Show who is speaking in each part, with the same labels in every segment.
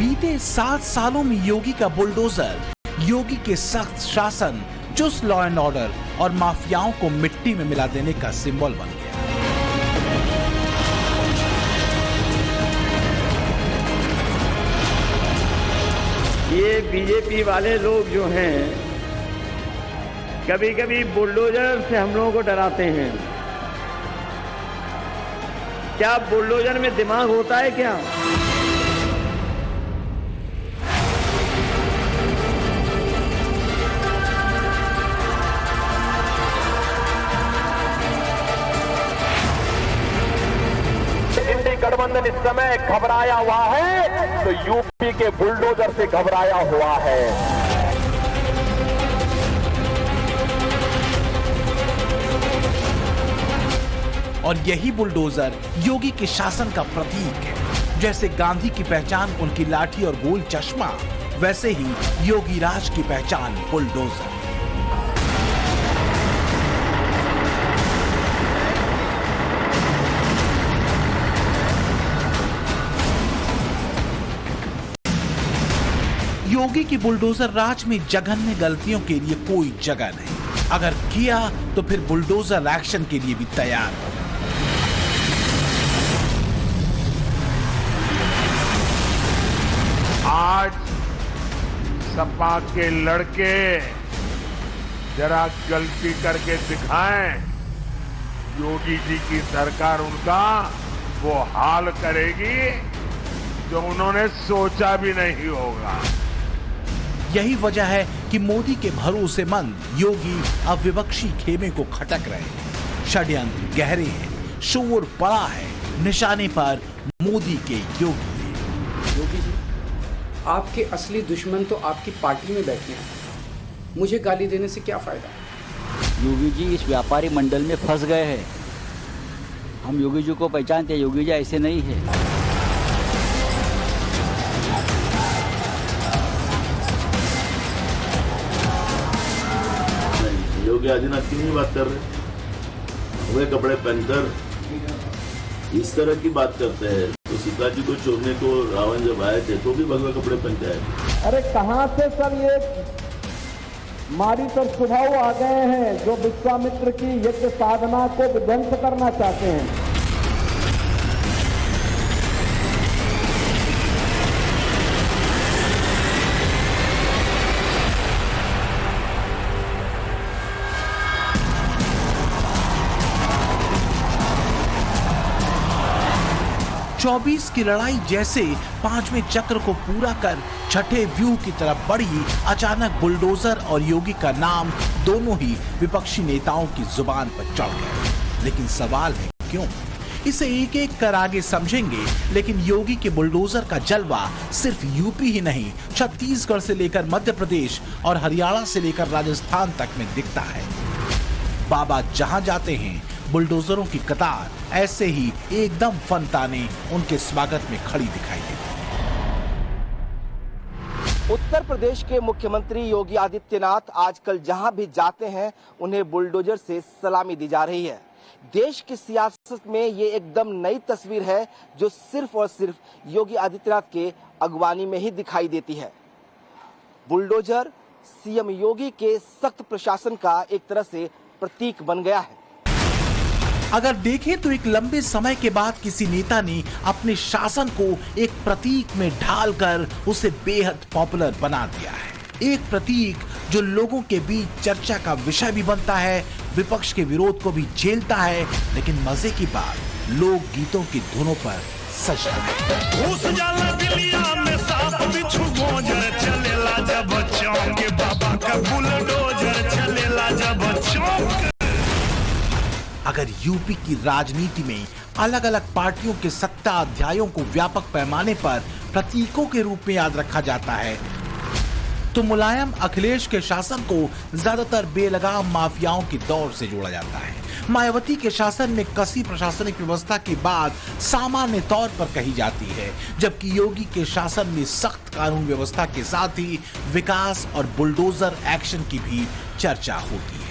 Speaker 1: बीते 7 सालों में योगी का बुलडोजर, योगी के सख्त शासन, चुस्त लॉ एंड ऑर्डर और माफियाओं को मिट्टी में मिला देने का सिंबल बन गया।
Speaker 2: ये बीजेपी वाले लोग जो हैं, कभी कभी बुलडोजर से हम लोगों को डराते हैं। क्या बुलडोजर में दिमाग होता है क्या?
Speaker 3: इंडी गठबंधन इस समय घबराया हुआ है तो यूपी के बुलडोजर से घबराया हुआ है।
Speaker 1: और यही बुलडोजर योगी के शासन का प्रतीक है। जैसे गांधी की पहचान उनकी लाठी और गोल चश्मा, वैसे ही योगी राज की पहचान बुलडोजर। योगी की बुलडोजर राज में जघन्य गलतियों के लिए कोई जगह नहीं। अगर किया तो फिर बुलडोजर एक्शन के लिए भी तैयार हो।
Speaker 4: आज सपा के लड़के जरा गलती करके दिखाएं, योगी जी की सरकार उनका वो हाल करेगी जो उन्होंने सोचा भी नहीं होगा।
Speaker 1: यही वजह है कि मोदी के भरोसेमंद योगी अब विपक्षी खेमे को खटक रहे हैं। षड्यंत्र गहरे हैं, शोर बड़ा है, निशाने पर मोदी के योगी।
Speaker 5: योगी जी, आपके असली दुश्मन तो आपकी पार्टी में बैठे हैं। मुझे गाली देने से क्या फायदा?
Speaker 6: योगी जी इस व्यापारी मंडल में फंस गए हैं। हम योगी जी को पहचानते हैं, योगी जी ऐसे नहीं है।
Speaker 7: योगी आदित्यनाथ की नहीं बात कर रहे, वे कपड़े पहनकर इस तरह की बात करते हैं। तो सीता जी को छोड़ने को रावण जब आए थे तो भी भगवे कपड़े पहनते आए।
Speaker 3: अरे कहां से सब ये मारी पर स्वभाव आ गए हैं जो विश्वामित्र की यज्ञ साधना को विध्वंस करना चाहते हैं।
Speaker 1: 24 की लड़ाई जैसे 5वें चक्र को पूरा कर छठे व्यू की तरफ बढ़ी, अचानक बुलडोजर और योगी का नाम दोनों ही विपक्षी नेताओं की जुबान पर चढ़ गए। लेकिन सवाल है क्यों? इसे एक एक कर आगे समझेंगे। लेकिन योगी के बुलडोजर का जलवा सिर्फ यूपी ही नहीं, छत्तीसगढ़ से लेकर मध्य प्रदेश और हरियाणा से लेकर राजस्थान तक में दिखता है। बाबा जहां जाते हैं बुलडोजरों की कतार ऐसे ही एकदम फनताने उनके स्वागत में खड़ी दिखाई देती है।
Speaker 8: उत्तर प्रदेश के मुख्यमंत्री योगी आदित्यनाथ आजकल जहां भी जाते हैं उन्हें बुलडोजर से सलामी दी जा रही है। देश की सियासत में ये एकदम नई तस्वीर है जो सिर्फ और सिर्फ योगी आदित्यनाथ के अगवानी में ही दिखाई देती है। बुलडोजर सीएम योगी के सख्त प्रशासन का एक तरह से प्रतीक बन गया है।
Speaker 1: अगर देखें तो एक लंबे समय के बाद किसी नेता ने अपने शासन को एक प्रतीक में ढालकर उसे बेहद पॉपुलर बना दिया है। एक प्रतीक जो लोगों के बीच चर्चा का विषय भी बनता है, विपक्ष के विरोध को भी झेलता है। लेकिन मजे की बात, लोक गीतों की धुनों पर सजता है।
Speaker 9: उस जाला बिलिया में सांप बिच्छू गोजर चलेला जब चौंके, बाबा का बुलडोजर चलेला जब चौंके।
Speaker 1: अगर यूपी की राजनीति में अलग अलग पार्टियों के सत्ता अध्यायों को व्यापक पैमाने पर प्रतीकों के रूप में याद रखा जाता है, तो मुलायम अखिलेश के शासन को ज्यादातर बेलगाम माफियाओं के दौर से जोड़ा जाता है। मायावती के शासन में कसी प्रशासनिक व्यवस्था की बात सामान्य तौर पर कही जाती है, जबकि योगी के शासन में सख्त कानून व्यवस्था के साथ ही विकास और बुलडोजर एक्शन की भी चर्चा होती है।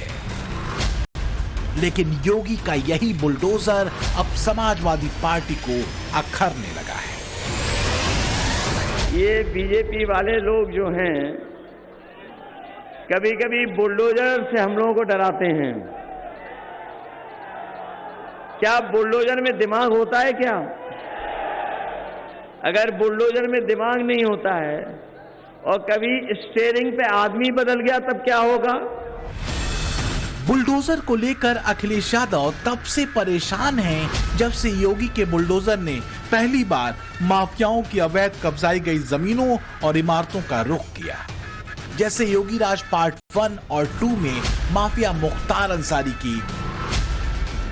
Speaker 1: लेकिन योगी का यही बुलडोजर अब समाजवादी पार्टी को अखरने लगा है।
Speaker 2: ये बीजेपी वाले लोग जो हैं कभी कभी बुलडोजर से हम लोगों को डराते हैं। क्या बुलडोजर में दिमाग होता है क्या? अगर बुलडोजर में दिमाग नहीं होता है और कभी स्टीयरिंग पे आदमी बदल गया तब क्या होगा?
Speaker 1: बुलडोजर को लेकर अखिलेश यादव तब से परेशान हैं जब से योगी के बुलडोजर ने पहली बार माफियाओं की अवैध कब्जाई गई जमीनों और इमारतों का रुख किया। जैसे योगी राज पार्ट 1 और 2 में माफिया मुख्तार अंसारी की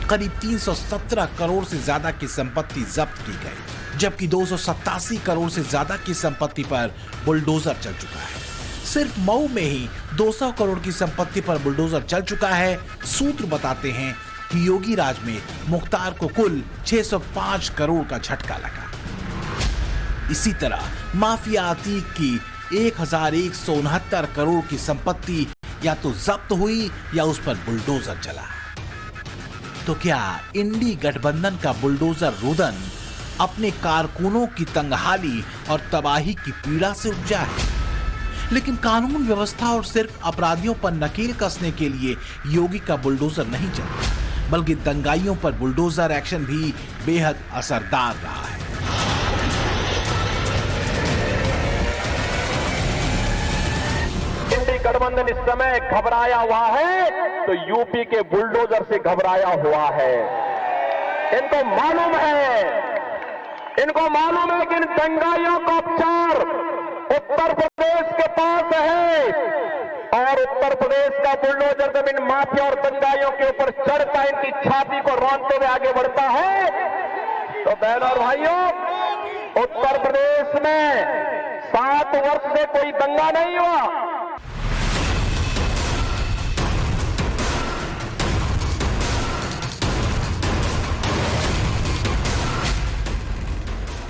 Speaker 1: करीब 317 करोड़ से ज्यादा की संपत्ति जब्त की गई, जबकि 287 करोड़ से ज्यादा की संपत्ति पर बुलडोजर चल चुका है। सिर्फ मऊ में ही 200 करोड़ की संपत्ति पर बुलडोजर चल चुका है। सूत्र बताते हैं कि योगी राज में मुख्तार को कुल 605 करोड़ का झटका लगा। इसी तरह माफिया अतीक की 1169 करोड़ की संपत्ति या तो जब्त हुई या उस पर बुलडोजर चला। तो क्या इंडी गठबंधन का बुलडोजर रुदन अपने कारकुनों की तंगहाली और तबाही की पीड़ा से उपजा है? लेकिन कानून व्यवस्था और सिर्फ अपराधियों पर नकेल कसने के लिए योगी का बुलडोजर नहीं चलता, बल्कि दंगाइयों पर बुलडोजर एक्शन भी बेहद असरदार रहा है।
Speaker 3: इंडी गठबंधन इस समय घबराया हुआ है तो यूपी के बुलडोजर से घबराया हुआ है। इनको मालूम है कि इन दंगाइयों का उपचार उत्तर प्रदेश के पास है और उत्तर प्रदेश का बुलडोजर जब इन माफिया और दंगाइयों के ऊपर चढ़ता है, इनकी छाती को रौंदते हुए आगे बढ़ता है, तो बहनों और भाइयों, उत्तर प्रदेश में 7 वर्ष से कोई दंगा नहीं हुआ।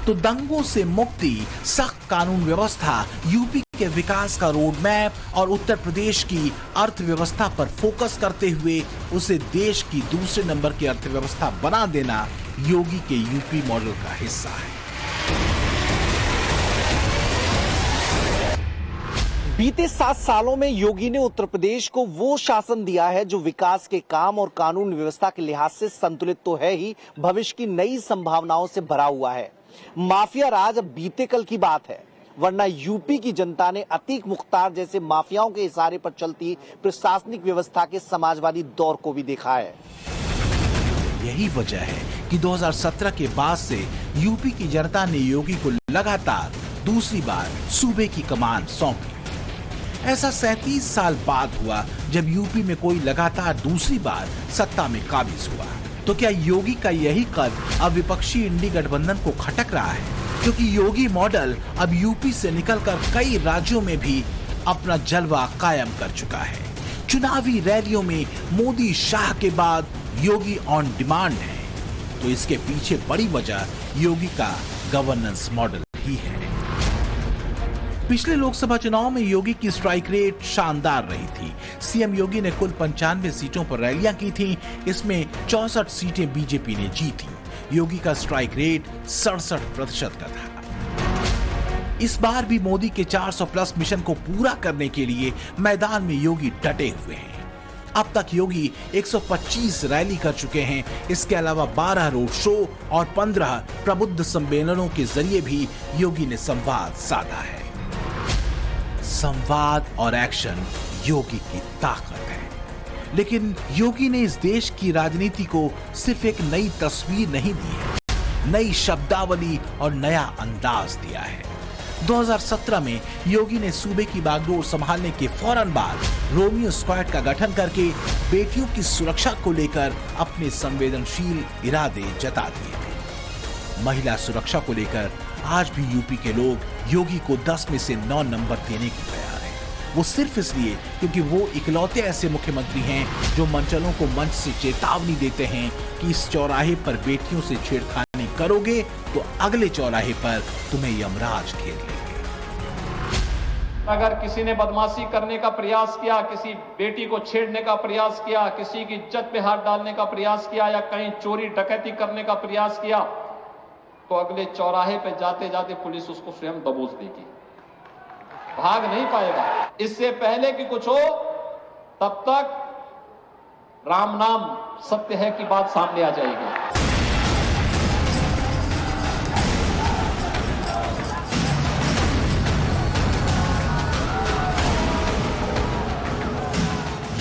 Speaker 1: तो दंगों से मुक्ति, सख्त कानून व्यवस्था, यूपी के विकास का रोड मैप और उत्तर प्रदेश की अर्थव्यवस्था पर फोकस करते हुए उसे देश की दूसरे नंबर की अर्थव्यवस्था बना देना योगी के यूपी मॉडल का हिस्सा है।
Speaker 8: बीते 7 सालों में योगी ने उत्तर प्रदेश को वो शासन दिया है जो विकास के काम और कानून व्यवस्था के लिहाज से संतुलित तो है ही, भविष्य की नई संभावनाओं से भरा हुआ है। माफिया राज अब बीते कल की बात है, वरना यूपी की जनता ने अतीक मुख्तार जैसे माफियाओं के इशारे पर चलती प्रशासनिक व्यवस्था के समाजवादी दौर को भी देखा है।
Speaker 1: यही वजह है कि 2017 के बाद से यूपी की जनता ने योगी को लगातार दूसरी बार सूबे की कमान सौंपी। ऐसा 37 साल बाद हुआ जब यूपी में कोई लगातार दूसरी बार सत्ता में काबिज हुआ। तो क्या योगी का यही कद अब विपक्षी इंडी गठबंधन को खटक रहा है? क्योंकि योगी मॉडल अब यूपी से निकलकर कई राज्यों में भी अपना जलवा कायम कर चुका है। चुनावी रैलियों में मोदी शाह के बाद योगी ऑन डिमांड है। तो इसके पीछे बड़ी वजह योगी का गवर्नेंस मॉडल ही है। पिछले लोकसभा चुनाव में योगी की स्ट्राइक रेट शानदार रही थी। सीएम योगी ने कुल 95 सीटों पर रैलियां की थी, इसमें 64 सीटें बीजेपी ने जीती। योगी का स्ट्राइक रेट 67% का था। इस बार भी मोदी के 400 प्लस मिशन को पूरा करने के लिए मैदान में योगी डटे हुए हैं। अब तक योगी 125 रैली कर चुके हैं। इसके अलावा 12 रोड शो और 15 प्रबुद्ध सम्मेलनों के जरिए भी योगी ने संवाद साधा है। संवाद और एक्शन योगी की ताकत है। लेकिन योगी ने इस देश की राजनीति को सिर्फ एक नई तस्वीर नहीं दी है, नई शब्दावली और नया अंदाज दिया है। 2017 में योगी ने सूबे की बागडोर संभालने के फौरन बाद रोमियो स्क्वाड का गठन करके बेटियों की सुरक्षा को लेकर अपने संवेदनशील इरादे जता दिए थे। महिला सुरक्षा को लेकर आज भी यूपी के लोग योगी को 10 में से 9 नंबर देने को तैयार हैं। वो सिर्फ इसलिए क्योंकि वो इकलौते ऐसे मुख्यमंत्री हैं जो मंचलों को मंच से चेतावनी देते हैं कि इस चौराहे पर बेटियों से छेड़खानी करोगे तो अगले चौराहे पर तुम्हें यमराज घेर लेंगे।
Speaker 10: अगर किसी ने बदमाशी करने का प्रयास किया, किसी बेटी को छेड़ने का प्रयास किया, किसी की इज्जत पे हाथ डालने का प्रयास किया या कहीं चोरी डकैती करने का प्रयास किया तो अगले चौराहे पे जाते जाते पुलिस उसको स्वयं दबोच देगी, भाग नहीं पाएगा। इससे पहले कि कुछ हो तब तक राम नाम सत्य है की बात सामने आ जाएगी।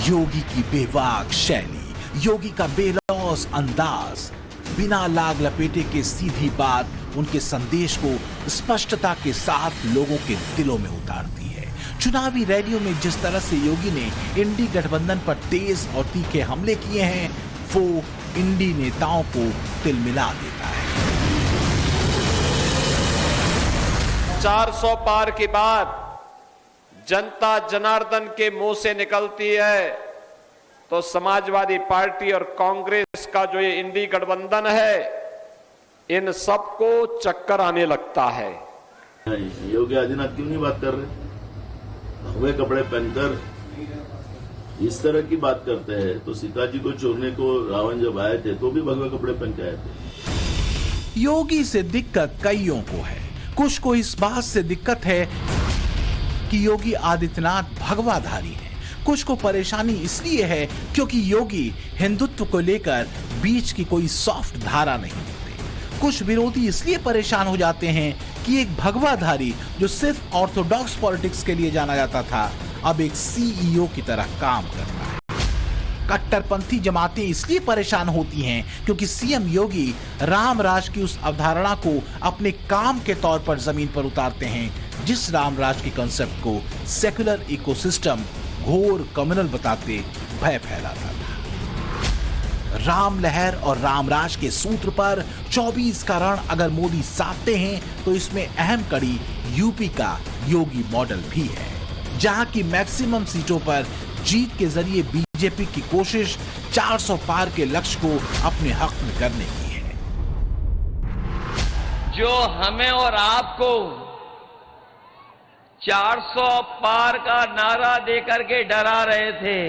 Speaker 1: योगी की बेवाक शैली, योगी का बेलौस अंदाज, बिना लाग लपेटे के सीधी बात उनके संदेश को स्पष्टता के साथ लोगों के दिलों में उतारती है। चुनावी रैलियों में जिस तरह से योगी ने इंडी गठबंधन पर तेज और तीखे हमले किए हैं, वो इंडी नेताओं को तिलमिला देता है।
Speaker 10: 400 पार की बात जनता जनार्दन के मुंह से निकलती है तो समाजवादी पार्टी और कांग्रेस का जो ये इंडी गठबंधन है, इन सबको चक्कर आने लगता है।
Speaker 7: योगी आदित्यनाथ क्यों नहीं बात कर रहे? हुए कपड़े पहनकर इस तरह की बात करते हैं। तो सीता जी को छोड़ने को रावण जब आए थे तो भी भगवे कपड़े पहन के आए थे।
Speaker 1: योगी से दिक्कत कईयों को है। कुछ को इस बात से दिक्कत है कि योगी आदित्यनाथ भगवाधारी है। कुछ को परेशानी इसलिए है क्योंकि योगी हिंदुत्व को लेकर बीच की कोई सॉफ्ट धारा नहीं देते। कुछ विरोधी इसलिए परेशान हो जाते हैं कि एक भगवाधारी जो सिर्फ ऑर्थोडॉक्स पॉलिटिक्स के लिए जाना जाता था, अब एक सीईओ की तरह काम करता है। कट्टरपंथी जमातें इसलिए परेशान होती हैं क्योंकि सीएम योगी राम राज की उस अवधारणा को अपने काम के तौर पर जमीन पर उतारते हैं, जिस राम राज के कॉन्सेप्ट को सेक्युलर इकोसिस्टम घोर कम्युनल बताते भय फैलाता था। राम लहर और रामराज के सूत्र पर 24 का रण अगर मोदी साधते हैं तो इसमें अहम कड़ी यूपी का योगी मॉडल भी है, जहां की मैक्सिमम सीटों पर जीत के जरिए बीजेपी की कोशिश 400 पार के लक्ष्य को अपने हक में करने की है।
Speaker 2: जो हमें और आपको 400 पार का नारा देकर के डरा रहे थे,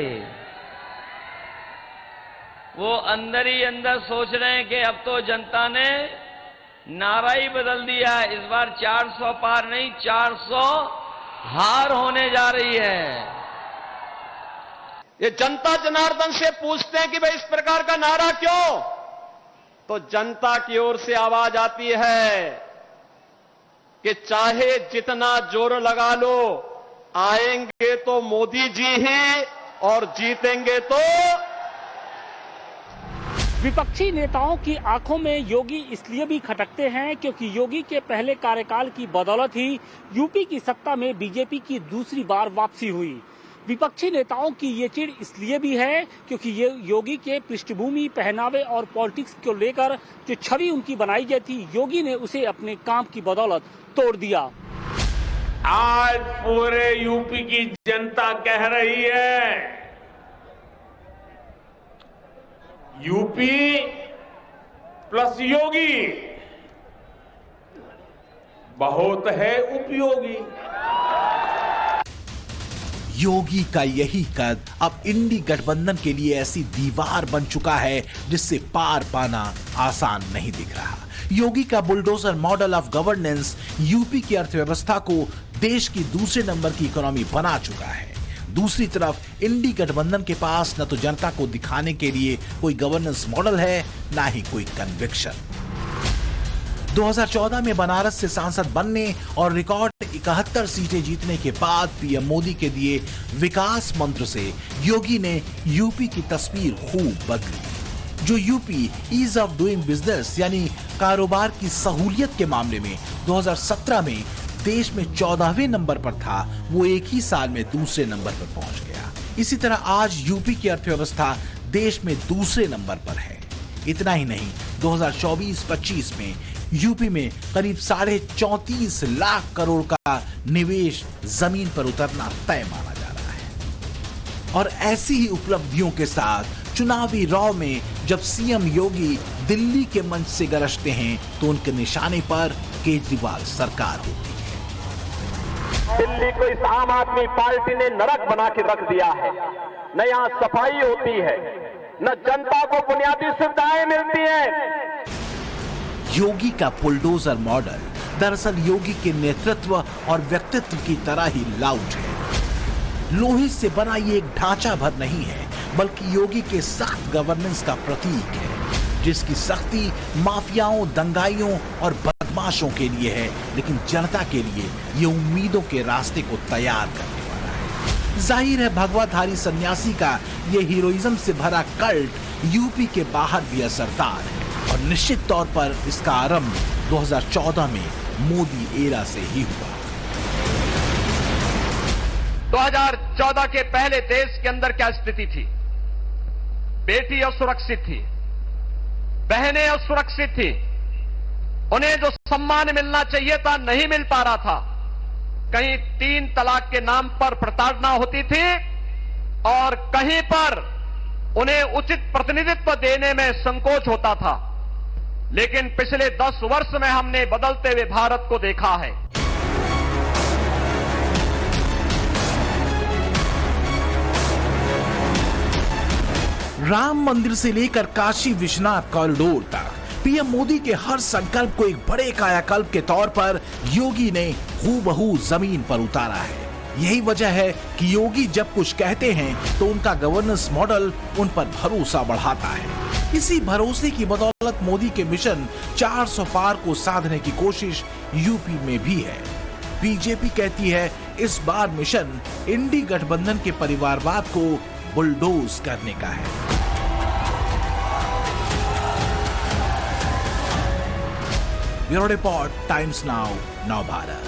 Speaker 2: वो अंदर ही अंदर सोच रहे हैं कि अब तो जनता ने नारा ही बदल दिया है। इस बार 400 पार नहीं 400 हार होने जा रही है।
Speaker 10: ये जनता जनार्दन से पूछते हैं कि भाई इस प्रकार का नारा क्यों, तो जनता की ओर से आवाज आती है कि चाहे जितना जोर लगा लो, आएंगे तो मोदी जी ही और जीतेंगे तो।
Speaker 11: विपक्षी नेताओं की आंखों में योगी इसलिए भी खटकते हैं क्योंकि योगी के पहले कार्यकाल की बदौलत ही यूपी की सत्ता में बीजेपी की दूसरी बार वापसी हुई। विपक्षी नेताओं की ये चिढ़ इसलिए भी है क्योंकि ये योगी के पृष्ठभूमि, पहनावे और पॉलिटिक्स को लेकर जो छवि उनकी बनाई गई थी, योगी ने उसे अपने काम की बदौलत तोड़ दिया।
Speaker 4: आज पूरे यूपी की जनता कह रही है, यूपी प्लस योगी बहुत है उपयोगी।
Speaker 1: योगी का यही कद अब इंडी गठबंधन के लिए ऐसी दीवार बन चुका है जिससे पार पाना आसान नहीं दिख रहा। योगी का bulldozer model of governance UP की अर्थव्यवस्था को देश की दूसरे नंबर की इकोनॉमी बना चुका है। दूसरी तरफ इंडी गठबंधन के पास न तो जनता को दिखाने के लिए कोई गवर्नेंस मॉडल है, ना ही कोई कन्विक्शन। 2014 में बनारस से सांसद बनने और रिकॉर्ड 71 सीटें जीतने के बाद पीएम मोदी के दिए विकास मंत्र से योगी ने यूपी की तस्वीर खूब बदली। जो UP ease of doing business यानी कारोबार की सहूलियत के मामले में 2017 में देश में 14वें नंबर पर था, वो एक ही साल में दूसरे नंबर पर पहुंच गया। इसी तरह आज यूपी की अर्थव्यवस्था देश में दूसरे नंबर पर है। इतना ही नहीं, 2024-25 में यूपी में करीब 34.5 लाख करोड़ का निवेश जमीन पर उतरना तय माना जा रहा है। और ऐसी ही उपलब्धियों के साथ चुनावी रॉ में जब सीएम योगी दिल्ली के मंच से गरजते हैं तो उनके निशाने पर केजरीवाल सरकार होती है।
Speaker 3: दिल्ली को इस आम आदमी पार्टी ने नरक बना के रख दिया है। न यहाँ सफाई होती है, न जनता को बुनियादी सुविधाएं मिलती हैं।
Speaker 1: योगी का बुलडोजर मॉडल दरअसल योगी के नेतृत्व और व्यक्तित्व की तरह ही लाउड है। लोहे से बना ये एक ढांचा भर नहीं है, बल्कि योगी के सख्त गवर्नेंस का प्रतीक है, जिसकी सख्ती माफियाओं, दंगाइयों और बदमाशों के लिए है, लेकिन जनता के लिए ये उम्मीदों के रास्ते को तैयार करने वाला है। जाहिर है भगवाधारी सन्यासी का ये हीरोइज्म से भरा कल्ट यूपी के बाहर भी असरदार है, और निश्चित तौर पर इसका आरंभ 2014 में मोदी एरा से ही हुआ।
Speaker 10: 2014 के पहले देश के अंदर क्या स्थिति थी? बेटी असुरक्षित थी, बहनें असुरक्षित थी, उन्हें जो सम्मान मिलना चाहिए था नहीं मिल पा रहा था। कहीं 3 तलाक के नाम पर प्रताड़ना होती थी और कहीं पर उन्हें उचित प्रतिनिधित्व देने में संकोच होता था। लेकिन पिछले 10 वर्ष में हमने बदलते हुए भारत को देखा है।
Speaker 1: राम मंदिर से लेकर काशी विश्वनाथ कॉरिडोर तक पीएम मोदी के हर संकल्प को एक बड़े कायाकल्प के तौर पर योगी ने हूबहू जमीन पर उतारा है। यही वजह है कि योगी जब कुछ कहते हैं तो उनका गवर्नेंस मॉडल उन पर भरोसा बढ़ाता है। इसी भरोसे की बदौलत मोदी के मिशन 400 पार को साधने की कोशिश यूपी में भी है। बीजेपी कहती है इस बार मिशन इंडी गठबंधन के परिवारवाद को बुलडोज करने का है। ब्यूरो रिपोर्ट, टाइम्स नाउ, नव भारत।